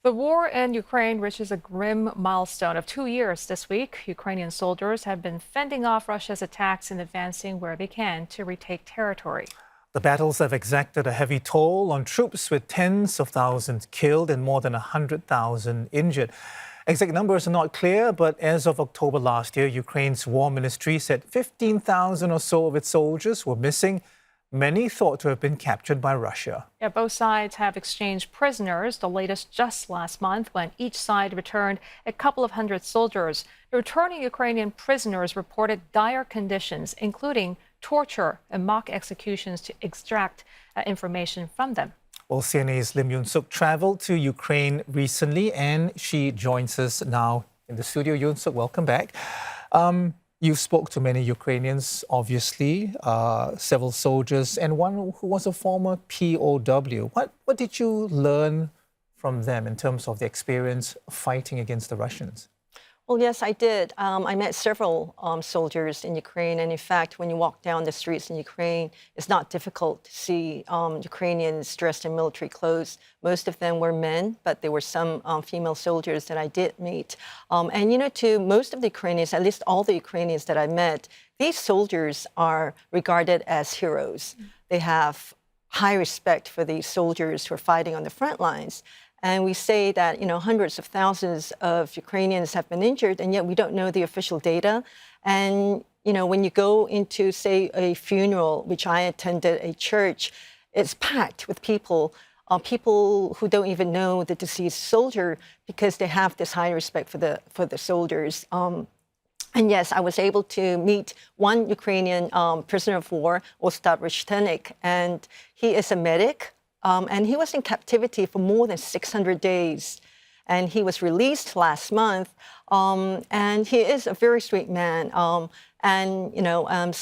The war in Ukraine reaches a grim milestone of 2 years this week. Ukrainian soldiers have been fending off Russia's attacks and advancing where they can to retake territory. The battles have exacted a heavy toll on troops, with tens of thousands killed and more than 100,000 injured. Exact numbers are not clear, but as of October last year, Ukraine's war ministry said 15,000 or so of its soldiers were missing, many thought to have been captured by Russia. Yeah, both sides have exchanged prisoners, the latest just last month when each side returned a couple of hundred soldiers. The returning Ukrainian prisoners reported dire conditions, including torture and mock executions to extract information from them. Well, CNA's Lim Yoon-suk traveled to Ukraine recently, and she joins us now in the studio. Yoon-suk, welcome back. You spoke to many Ukrainians, obviously, several soldiers, and one who was a former POW. What did you learn from them in terms of the experience fighting against the Russians? Well, yes, I did. I met several soldiers in Ukraine. And in fact, when you walk down the streets in Ukraine, it's not difficult to see Ukrainians dressed in military clothes. Most of them were men, but there were some female soldiers that I did meet. And, you know, to most of the Ukrainians, at least all the Ukrainians that I met, these soldiers are regarded as heroes. They have high respect for these soldiers who are fighting on the front lines. And we say that, you know, hundreds of thousands of Ukrainians have been injured, and yet we don't know the official data. And, you know, when you go into, say, a funeral, which I attended, a church, it's packed with people, people who don't even know the deceased soldier because they have this high respect for the soldiers. And yes, I was able to meet one Ukrainian prisoner of war, Ostap Rishtenik, and he is a medic. And he was in captivity for more than 600 days. And he was released last month. And he is a very sweet man.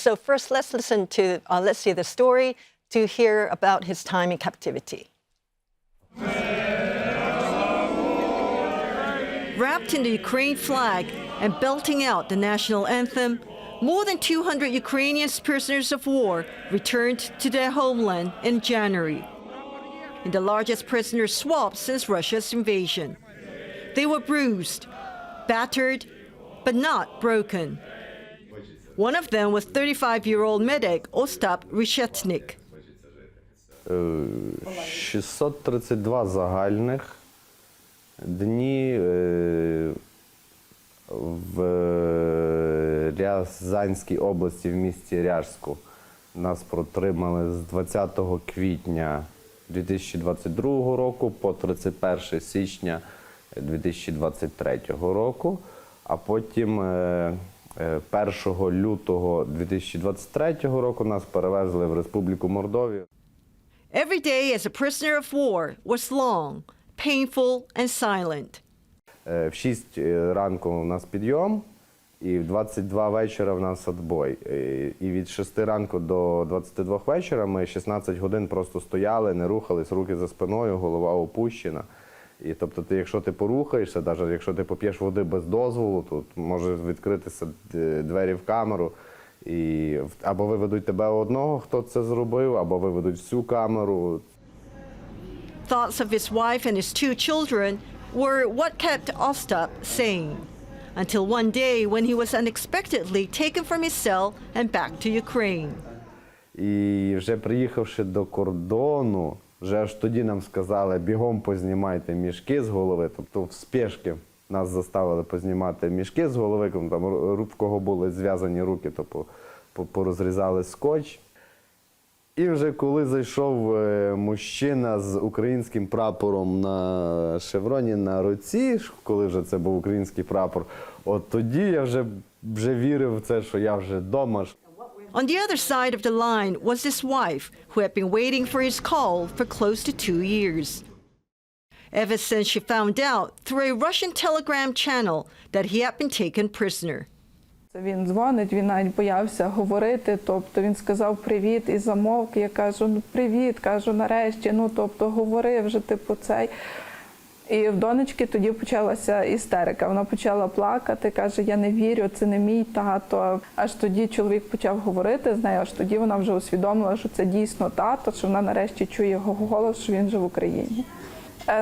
So first, let's listen to, let's see the story to hear about his time in captivity. Wrapped in the Ukraine flag and belting out the national anthem, more than 200 Ukrainian prisoners of war returned to their homeland in January, in the largest prisoner swap since Russia's invasion. They were bruised, battered, but not broken. One of them was 35-year-old medic Ostap Rishetnik. 632 загальних дні в Рязанській області в місті Ряжську. Нас протримали з 20 квітня 2022 року по 31 січня 2023 року, а потім 1 лютого 2023 року нас перевезли в Республіку Мордовію. Every day as a prisoner of war was long, painful and silent. В 6 ранку у нас підйом, і в 22 вечора в нас відбой. І від 6 ранку до 22 вечора ми 16 годин просто стояли, не рухались, руки за спиною, голова опущена. І тобто, якщо ти порухаєшся, навіть якщо ти поп'єш води без дозволу, то може відкритися двері в камеру. І або виведуть тебе одного, хто це зробив, або виведуть всю камеру. Thoughts of his wife and his 2 children were what kept Ostap sane, until one day when he was unexpectedly taken from his cell and back to Ukraine. І вже приїхавши до кордону, вже аж тоді нам сказали, бігом познімайте мішки з голови, тобто в спешки нас заставили познімати мішки з голови, там в кого були зв'язані руки, то порозрізали скотч. І вже коли зайшов мужчина з українським прапором на шевроні на руці, коли вже це був український прапор, от тоді я вже вірив в це, що я вже вдома. On the other side of the line was his wife, who had been waiting for his call for close to 2 years. Ever since she found out through a Russian telegram channel that he had been taken prisoner. Він дзвонить, він навіть боявся говорити, тобто він сказав привіт і замовк. Я кажу, ну привіт, кажу, нарешті, ну тобто говори вже, типу цей. І в донечки тоді почалася істерика, вона почала плакати, каже, я не вірю, це не мій тато. Аж тоді чоловік почав говорити з нею, аж тоді вона вже усвідомила, що це дійсно тато, що вона нарешті чує його голос, що він вже в Україні.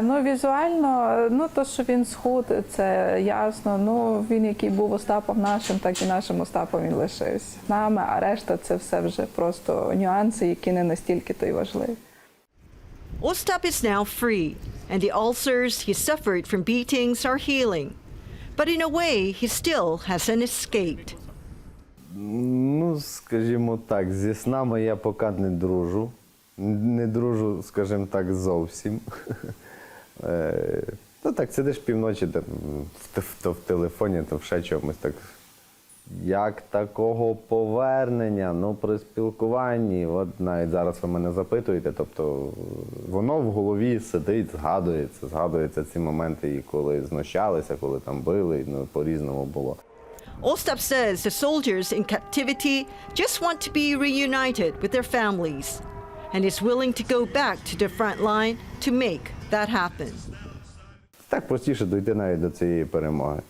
Ну, візуально, ну, то, що він схуд, це ясно. Ну, він, який був Остапом нашим, так і нашим Остапом він лишився нами, а решта це все вже просто нюанси, які не настільки то й важливі. Ostap is now free, and the ulcers he suffered from beatings are healing. But in a way, he still hasn't escaped. Ну, скажімо так, зі снами я поки не дружу. Не дружу, скажімо так, зовсім. Ну так, сидиш півночі то в телефоні, то в ще чомусь так. Як такого повернення, ну при спілкуванні, от навіть зараз ви мене запитуєте, тобто воно в голові сидить, згадуються ці моменти, і коли знущалися, коли там били, ну по-різному було. Ostap says the soldiers in captivity just want to be reunited with their families and is willing to go back to the front line to make that happen. Так простіше дійти навіть до цієї перемоги,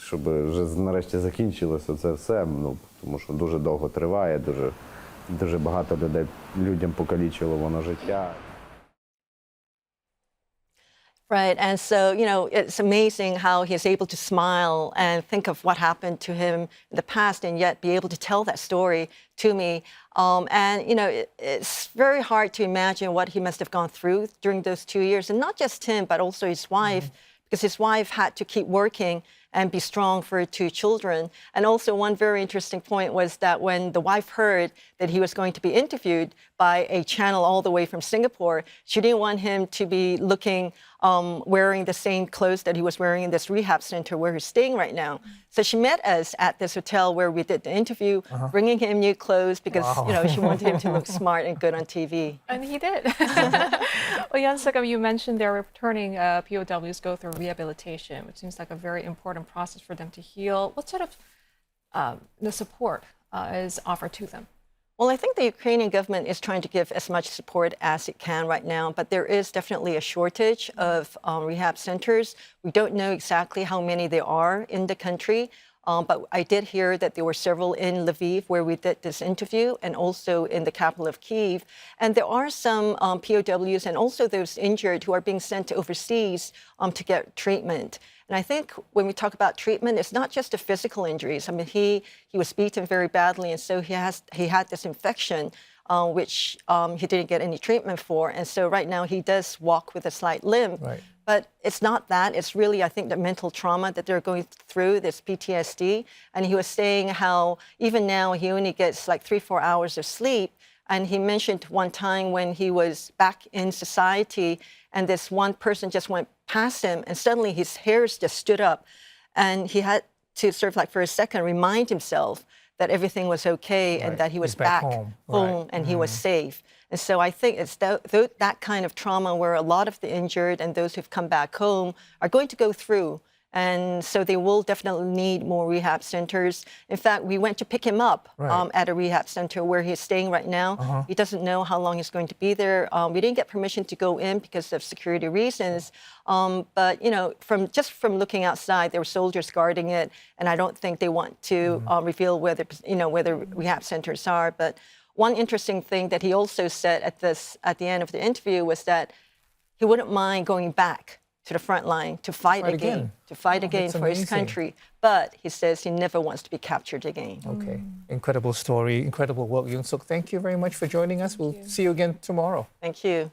щоб вже нарешті закінчилося це все, ну, тому що дуже довго триває, дуже багато людям покалічило воно життя. Right, and so, you know, it's amazing how he's able to smile and think of what happened to him in the past and yet be able to tell that story to me. And, you know, it's very hard to imagine what he must have gone through during those 2 years. And not just him, but also his wife, because his wife had to keep working and be strong for her 2 children. And also one very interesting point was that when the wife heard that he was going to be interviewed by a channel all the way from Singapore, she didn't want him to be looking, wearing the same clothes that he was wearing in this rehab center where he's staying right now. So she met us at this hotel where we did the interview, bringing him new clothes because, you know, she wanted him to look smart and good on TV. And he did. Well, Yansuk, you mentioned their returning POWs go through rehabilitation, which seems like a very important process for them to heal. What sort of the support is offered to them? Well, I think the Ukrainian government is trying to give as much support as it can right now, but there is definitely a shortage of rehab centers. We don't know exactly how many there are in the country, but I did hear that there were several in Lviv where we did this interview and also in the capital of Kyiv. And there are some POWs and also those injured who are being sent overseas to get treatment. And I think when we talk about treatment, it's not just the physical injuries. I mean, he was beaten very badly, and so he had this infection, which he didn't get any treatment for. And so right now he does walk with a slight limp. Right. But it's not that. It's really, I think, the mental trauma that they're going through, this PTSD. And he was saying how even now he only gets like 3-4 hours of sleep. And he mentioned one time when he was back in society and this one person just went past him and suddenly his hairs just stood up. And he had to sort of like for a second remind himself that everything was okay and that he was He's back back home. and he was safe. And so I think it's that kind of trauma where a lot of the injured and those who've come back home are going to go through. And so they will definitely need more rehab centers. In fact, we went to pick him up at a rehab center where he's staying right now. He doesn't know how long he's going to be there. We didn't get permission to go in because of security reasons. But, you know, from looking outside, there were soldiers guarding it. And I don't think they want to reveal where the rehab centers are. But one interesting thing that he also said at the end of the interview was that he wouldn't mind going back to the front line to fight again That's for his amazing. country. But he says he never wants to be captured again. Okay, incredible story, incredible work, Yoon Suk. Thank you very much for joining us. We'll see you again tomorrow. Thank you.